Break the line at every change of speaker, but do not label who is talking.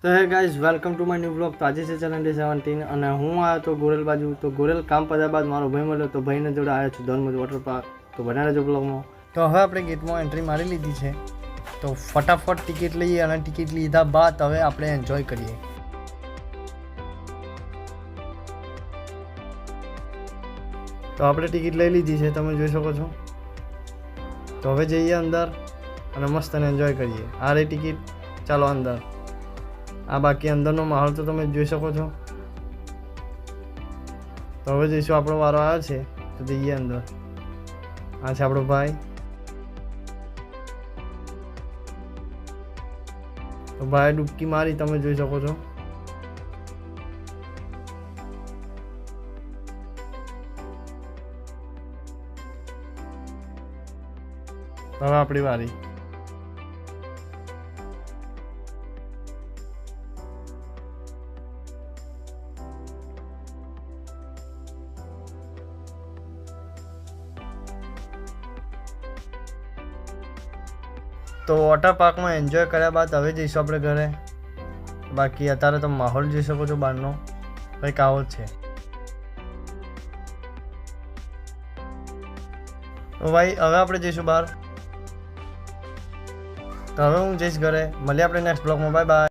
તો hey guys welcome to my new blog. તો આજે છે ચેલેન્જ ડે 17 અને હું આવ્યો તો ગોરેલ બાજુ. તો ગોરેલ કામ પત્યા બાદ મારો ભાઈ મળ્યો, તો ભાઈને જોડે આવ્યો છું ધર્મજ વોટર પાર્ક. તો બનાવી રહેજો બ્લોગમાં. તો હવે આપણે ગેટમાં એન્ટ્રી મારી લીધી છે, તો ફટાફટ ટિકિટ લઈએ અને ટિકિટ લીધા બાદ હવે આપણે એન્જોય કરીએ. તો આપણે ટિકિટ લઈ લીધી છે, તમે જોઈ શકો છો. તો હવે જઈએ અંદર અને મસ્ત એન્જોય કરીએ. આ રહી ટિકિટ, ચાલો અંદર. આ બાકી અંદરનો માહોલ તો તમે જોઈ શકો છો. તો હવે જઈશું, આપણો વારો આવ્યો છે તો જઈએ અંદર. આ છે આપણો ભાઈ. તો ભાઈ ડૂબકી મારી, તમે જોઈ શકો છો. હવે આપણી વારી. તો વોટર પાર્કમાં એન્જોય કર્યા બાદ હવે જઈશું આપણે ઘરે. બાકી અત્યારે તો માહોલ જોઈ શકો છો બહારનો, કંઈક આવો જ છે. તો ભાઈ હવે આપણે જઈશું બહાર. તો હવે હું જઈશ ઘરે. મળીએ આપણે નેક્સ્ટ બ્લોગમાં. Bye bye.